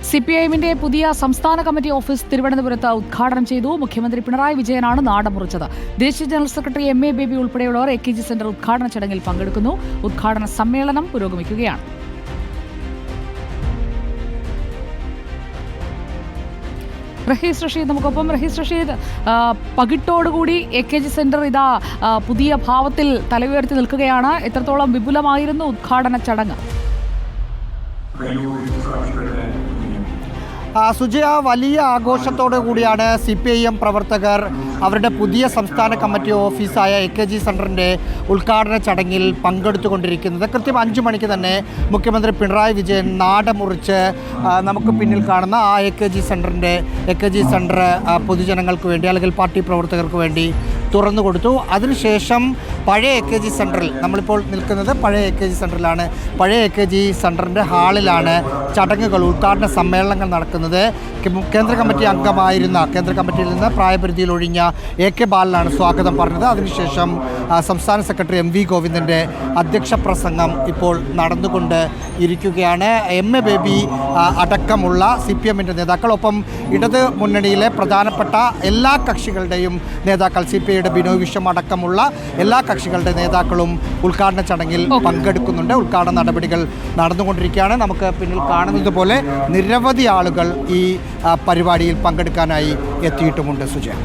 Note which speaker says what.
Speaker 1: CPIM-ന്റെ പുതിയ സംസ്ഥാന committee office തിരുവനന്തപുരത്ത് ഉദ്ഘാടനം ചെയ്തു. മുഖ്യമന്ത്രി പിണറായി വിജയനാണ് നാടമുറിച്ചത്. ദേശീയ ജനറൽ സെക്രട്ടറി MA ബേബി ഉൾപ്പെടെയുള്ളവർ AKG സെന്റർ ഉദ്ഘാടന ചടങ്ങിൽ പങ്കെടുക്കുന്നു. ഉദ്ഘാടന സമ്മേളനം പുരോഗമിക്കുകയാണ്. റഹീസ് റഷീദ് നമുക്കൊപ്പം. റഹീസ് റഷീദ്, പകിട്ടോടുകൂടി AKG സെന്റർ ഇതാ പുതിയ ഭാവത്തിൽ തലയുയർത്തി നിൽക്കുകയാണ്. എത്രത്തോളം വിപുലമായിരുന്നു ഉദ്ഘാടന ചടങ്ങ്?
Speaker 2: സുജയ, വലിയ ആഘോഷത്തോടു കൂടിയാണ് CPIM പ്രവർത്തകർ അവരുടെ പുതിയ സംസ്ഥാന കമ്മിറ്റി ഓഫീസായ AKG സെൻറ്ററിൻ്റെ ഉദ്ഘാടന ചടങ്ങിൽ പങ്കെടുത്തുകൊണ്ടിരിക്കുന്നത്. കൃത്യം 5 മണിക്ക് തന്നെ മുഖ്യമന്ത്രി പിണറായി വിജയൻ നാടമുറിച്ച് നമുക്ക് പിന്നിൽ കാണുന്ന ആ AKG സെൻറ്റർ പൊതുജനങ്ങൾക്ക് വേണ്ടി അല്ലെങ്കിൽ പാർട്ടി പ്രവർത്തകർക്ക് വേണ്ടി തുറന്നു കൊടുത്തു. അതിനുശേഷം പഴയ AKG സെൻറ്ററിൽ, നമ്മളിപ്പോൾ നിൽക്കുന്നത് പഴയ AKG സെൻറ്ററിലാണ്. പഴയ AKG സെൻറ്ററിൻ്റെ ഹാളിലാണ് ചടങ്ങുകൾ, ഉദ്ഘാടന സമ്മേളനങ്ങൾ നടക്കുന്നത്. കേന്ദ്ര കമ്മിറ്റി അംഗമായിരുന്ന, കേന്ദ്ര കമ്മിറ്റിയിൽ നിന്ന് പ്രായപരിധിയിൽ ഒഴിഞ്ഞ AK ബാലനാണ് സ്വാഗതം പറഞ്ഞത്. അതിനുശേഷം സംസ്ഥാന സെക്രട്ടറി MV ഗോവിന്ദൻ്റെ അധ്യക്ഷ പ്രസംഗം ഇപ്പോൾ നടന്നുകൊണ്ട് ഇരിക്കുകയാണ്. MA ബേബി അടക്കമുള്ള CPM-ൻ്റെ നേതാക്കൾ, ഒപ്പം ഇടത് മുന്നണിയിലെ പ്രധാനപ്പെട്ട എല്ലാ കക്ഷികളുടെയും നേതാക്കൾ, CPI-യുടെ ബിനോയ് വിശ്വം അടക്കമുള്ള എല്ലാ കക്ഷികളുടെ നേതാക്കളും ഉദ്ഘാടന ചടങ്ങിൽ പങ്കെടുക്കുന്നുണ്ട്. ഉദ്ഘാടന നടപടികൾ നടന്നുകൊണ്ടിരിക്കുകയാണ്. നമുക്ക് പിന്നിൽ കാണുന്നത് പോലെ നിരവധി ആളുകൾ ഈ പരിപാടിയിൽ പങ്കെടുക്കാനായി എത്തിയിട്ടുമുണ്ട്. സുജയ.